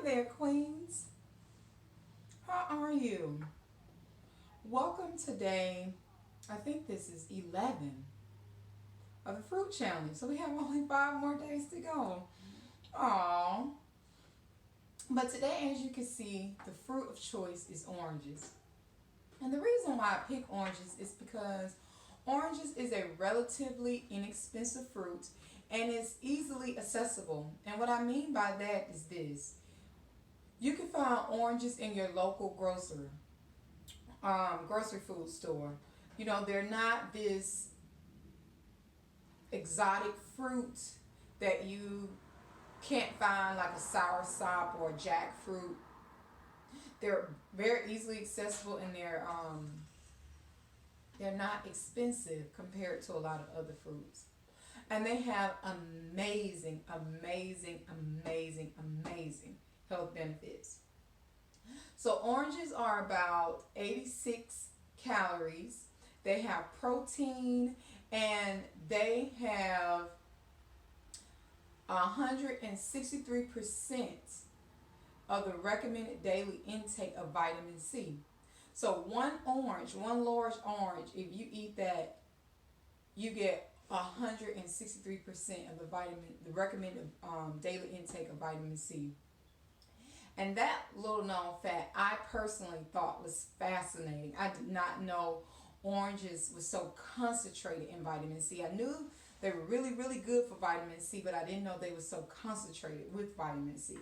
there, Queens. How are you? Welcome today. I think this is 11 of the fruit challenge. So we have only 5 more days to go. Aww. But today, as you can see, the fruit of choice is oranges. And the reason why I pick oranges is because oranges is a relatively inexpensive fruit and is easily accessible. And what I mean by that is this. You can find oranges in your local grocery food store. You know, they're not this exotic fruit that you can't find like a soursop or a jackfruit. They're very easily accessible and they're not expensive compared to a lot of other fruits. And they have amazing health benefits. So oranges are about 86 calories. They have protein and they have 163% of the recommended daily intake of vitamin C. So one large orange, if you eat that, you get 163% of the recommended daily intake of vitamin C. And that little known fact, I personally thought was fascinating. I did not know oranges was so concentrated in vitamin C. I knew they were really, really good for vitamin C, but I didn't know they were so concentrated with vitamin C.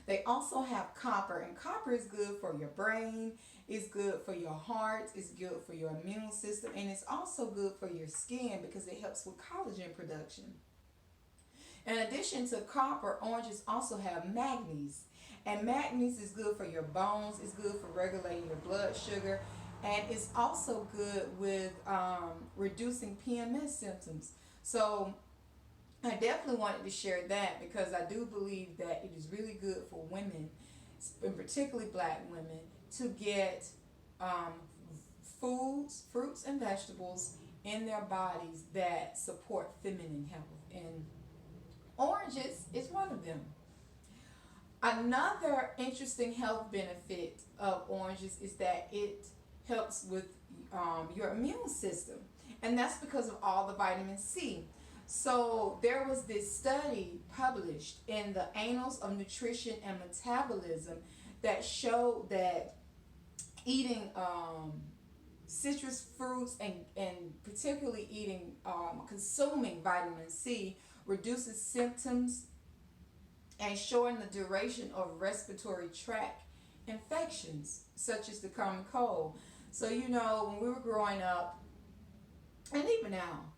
They also have copper, and copper is good for your brain, it's good for your heart, it's good for your immune system, and it's also good for your skin because it helps with collagen production. In addition to copper, oranges also have manganese, and manganese is good for your bones, it's good for regulating your blood sugar, and it's also good with reducing PMS symptoms. So I definitely wanted to share that because I do believe that it is really good for women, and particularly black women, to get fruits and vegetables in their bodies that support feminine health. And oranges is one of them. Another interesting health benefit of oranges is that it helps with your immune system. And that's because of all the vitamin C. So there was this study published in the Annals of Nutrition and Metabolism that showed that eating citrus fruits and particularly consuming vitamin C reduces symptoms and shorten the duration of respiratory tract infections such as the common cold. So you know, when we were growing up, and even now,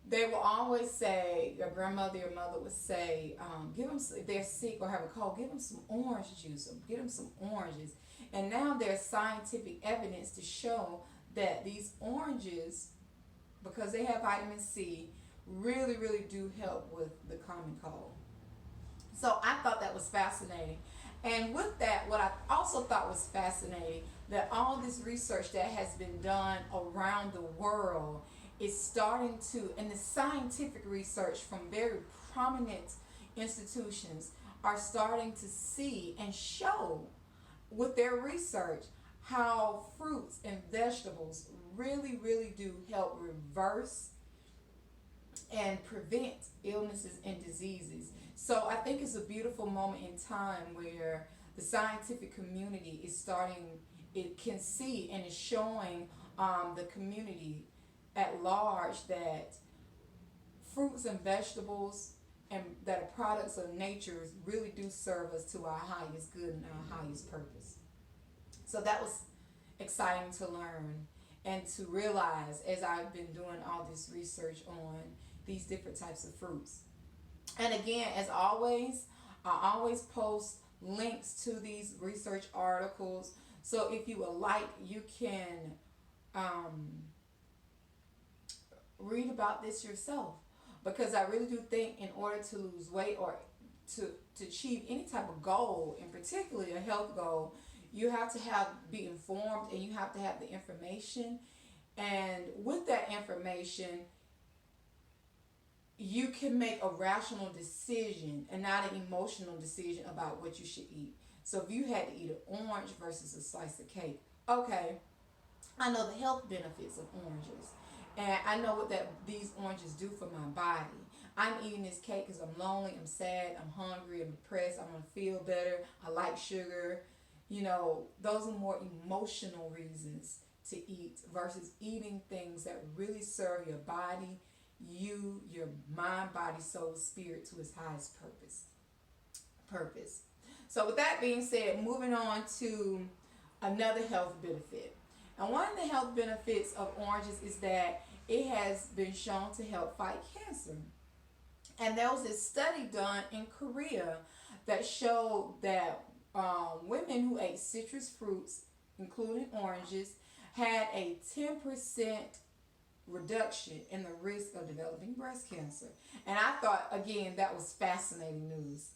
they will always say, your grandmother, your mother would say, give them, if they're sick or have a cold, give them some orange juice or get them some oranges. And now there's scientific evidence to show that these oranges, because they have vitamin C, really, really do help with the common cold. So I thought that was fascinating. And with that, what I also thought was fascinating, that all this research that has been done around the world is starting to, and the scientific research from very prominent institutions are starting to see and show with their research how fruits and vegetables really, really do help reverse and prevent illnesses and diseases. So I think it's a beautiful moment in time where the scientific community is starting, it can see and is showing the community at large that fruits and vegetables and that are products of nature really do serve us to our highest good and our highest purpose. So that was exciting to learn and to realize as I've been doing all this research on these different types of fruits. And again, as always, I always post links to these research articles. So if you would like, you can read about this yourself. Because I really do think in order to lose weight or to achieve any type of goal, and particularly a health goal, you have to be informed and you have to have the information. And with that information, you can make a rational decision and not an emotional decision about what you should eat. So if you had to eat an orange versus a slice of cake, okay, I know the health benefits of oranges, and I know what that these oranges do for my body. I'm eating this cake because I'm lonely, I'm sad, I'm hungry, I'm depressed, I want to feel better, I like sugar. You know, those are more emotional reasons to eat versus eating things that really serve your body, you, your mind, body, soul, spirit to its highest purpose. So with that being said, moving on to another health benefit. And one of the health benefits of oranges is that it has been shown to help fight cancer. And there was this study done in Korea that showed that women who ate citrus fruits, including oranges, had a 10% reduction in the risk of developing breast cancer. And I thought, again, that was fascinating news.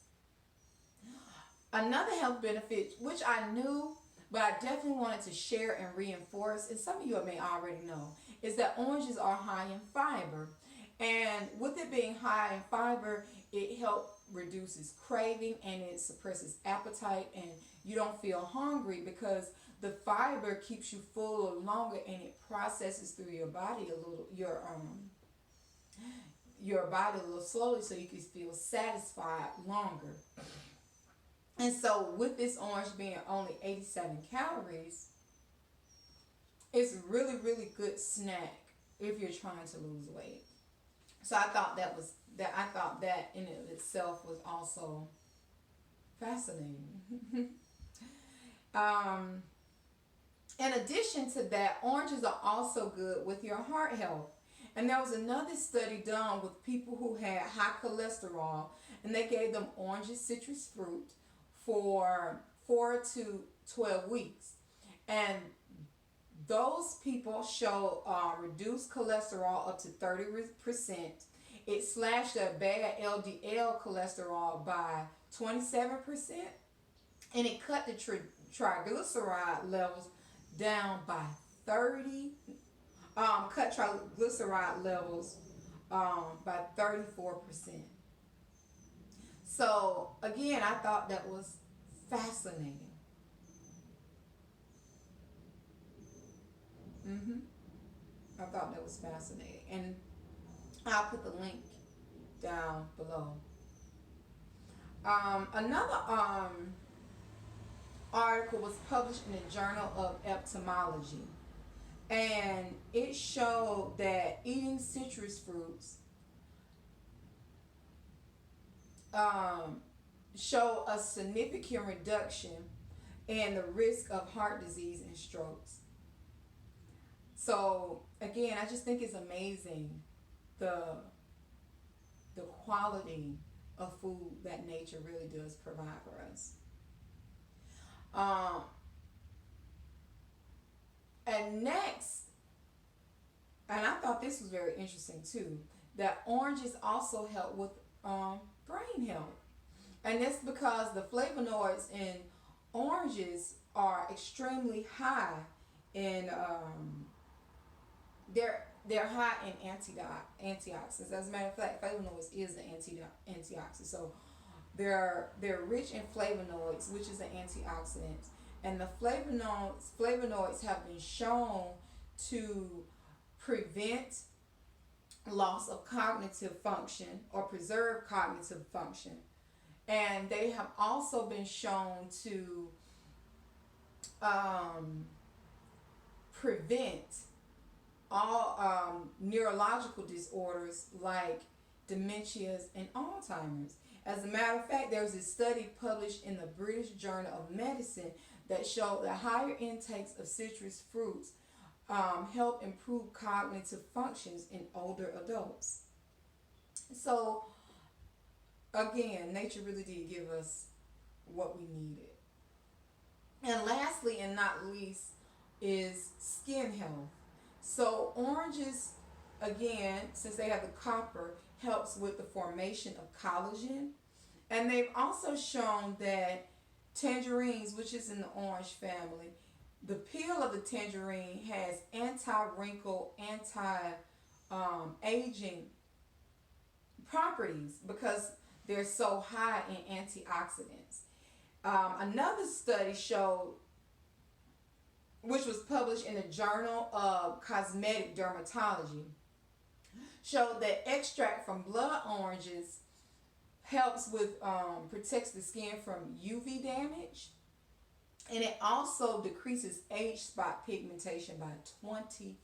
Another health benefit, which I knew, but I definitely wanted to share and reinforce, and some of you may already know, is that oranges are high in fiber. And with it being high in fiber, it helps reduces craving and it suppresses appetite, and you don't feel hungry because the fiber keeps you full a little longer and it processes through your body a little your body a little slowly so you can feel satisfied longer. And so with this orange being only 87 calories, it's really, really good snack if you're trying to lose weight. So I thought that in itself was also fascinating. In addition to that, oranges are also good with your heart health. And there was another study done with people who had high cholesterol, and they gave them oranges, citrus fruit, for 4 to 12 weeks. And those people show reduced cholesterol up to 30%. It slashed their bad LDL cholesterol by 27%. And it cut the triglyceride levels down by 30. Cut triglyceride levels by 34%. So again, I thought that was fascinating. I thought that was fascinating, and I'll put the link down below. Another article was published in the Journal of Ophthalmology, and it showed that eating citrus fruits show a significant reduction in the risk of heart disease and strokes. So again, I just think it's amazing the quality of food that nature really does provide for us. And next, and I thought this was very interesting too, that oranges also help with brain health. And that's because the flavonoids in oranges are extremely high in they're high in antioxidants. As a matter of fact, flavonoids is an antioxidant. So they're rich in flavonoids, which is an antioxidant. And the flavonoids have been shown to prevent loss of cognitive function or preserve cognitive function. And they have also been shown to prevent all neurological disorders like dementias and Alzheimer's. As a matter of fact, there was a study published in the British Journal of Medicine that showed that higher intakes of citrus fruits help improve cognitive functions in older adults. So again, nature really did give us what we needed. And lastly and not least is skin health. So oranges, again, since they have the copper, helps with the formation of collagen. And they've also shown that tangerines, which is in the orange family, the peel of the tangerine has anti-wrinkle, anti-aging properties because they're so high in antioxidants. Another study showed, which was published in the Journal of Cosmetic Dermatology, showed that extract from blood oranges helps with protects the skin from UV damage, and it also decreases age spot pigmentation by 20%.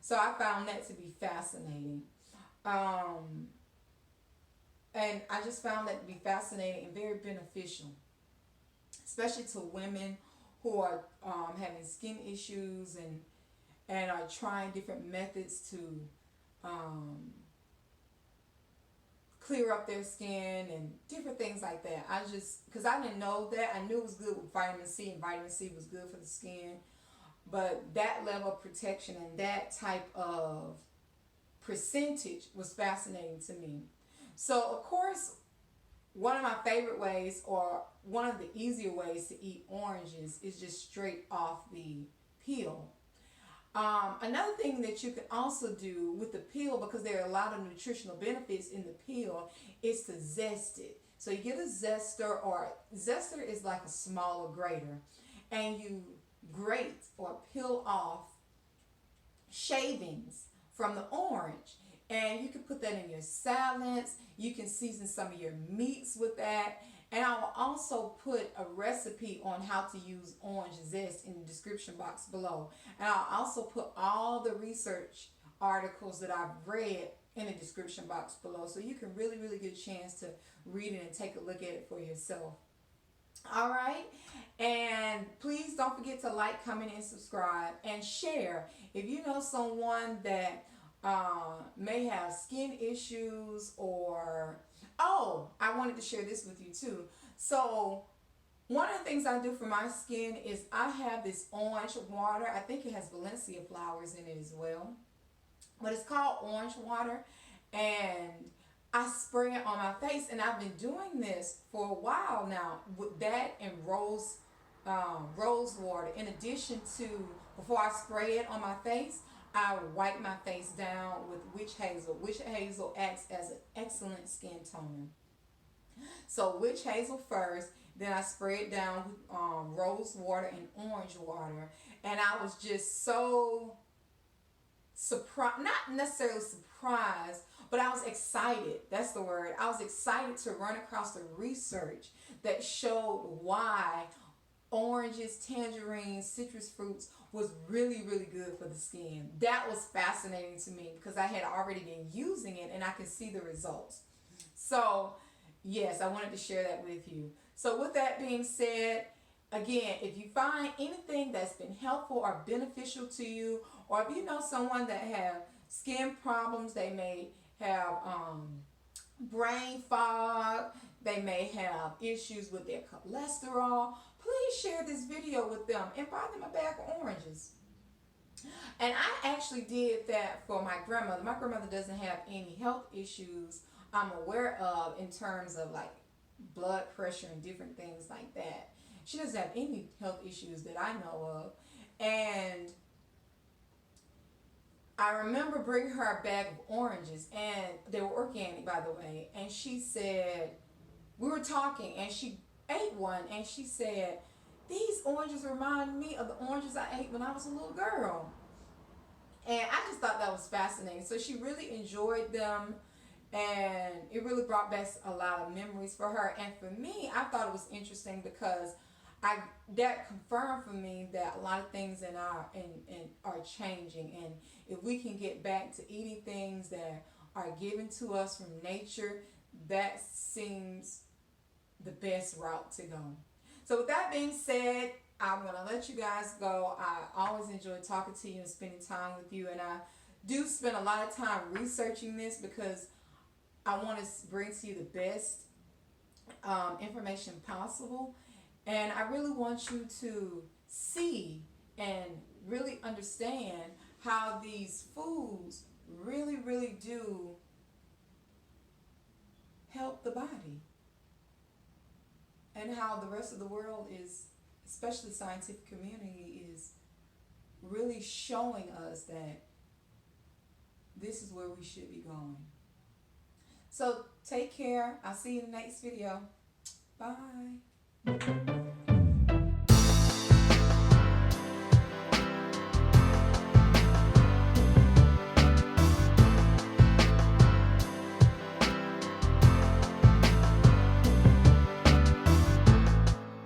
So I found that to be fascinating. And I just found that to be fascinating and very beneficial, especially to women who are having skin issues and are trying different methods to clear up their skin and different things like that. I just, because I didn't know that. I knew it was good with vitamin C, and vitamin C was good for the skin. But that level of protection and that type of percentage was fascinating to me. So, of course, one of my favorite ways, or one of the easier ways to eat oranges, is just straight off the peel. Another thing that you can also do with the peel, because there are a lot of nutritional benefits in the peel, is to zest it. So you get a zester, or zester is like a smaller grater, and you grate or peel off shavings from the orange. And you can put that in your salads. You can season some of your meats with that. And I will also put a recipe on how to use orange zest in the description box below. And I'll also put all the research articles that I've read in the description box below, so you can really get a chance to read it and take a look at it for yourself. All right, and please don't forget to like, comment, and subscribe, and share. If you know someone that may have skin issues, or I wanted to share this with you too. So one of the things I do for my skin is I have this orange water. I think it has Valencia flowers in it as well, but it's called orange water, and I spray it on my face. And I've been doing this for a while now with that and rose water. In addition to, before I spray it on my face, I wipe my face down with witch hazel. Witch hazel acts as an excellent skin toner. So witch hazel first, then I spray it down with rose water and orange water. And I was just so surprised, not necessarily surprised, but I was excited. That's the word. I was excited to run across the research that showed why oranges, tangerines, citrus fruits was really good for the skin. That was fascinating to me because I had already been using it and I could see the results. So yes, I wanted to share that with you. So with that being said, again, if you find anything that's been helpful or beneficial to you, or if you know someone that have skin problems, they may have brain fog, they may have issues with their cholesterol, please share this video with them and buy them a bag of oranges. And I actually did that for my grandmother. My grandmother doesn't have any health issues I'm aware of in terms of like blood pressure and different things like that. She doesn't have any health issues that I know of. And I remember bringing her a bag of oranges, and they were organic, by the way. And she said, we were talking, and she ate one, and she said, these oranges remind me of the oranges I ate when I was a little girl. And I just thought that was fascinating. So she really enjoyed them, and it really brought back a lot of memories for her. And for me, I thought it was interesting because that confirmed for me that a lot of things in our are changing, and if we can get back to eating things that are given to us from nature, that seems the best route to go. So with that being said, I'm going to let you guys go. I always enjoy talking to you and spending time with you, and I do spend a lot of time researching this because I want to bring to you the best information possible. And I really want you to see and really understand how these foods really do help the body, and how the rest of the world is, especially the scientific community, is really showing us that this is where we should be going. So take care. I'll see you in the next video. Bye.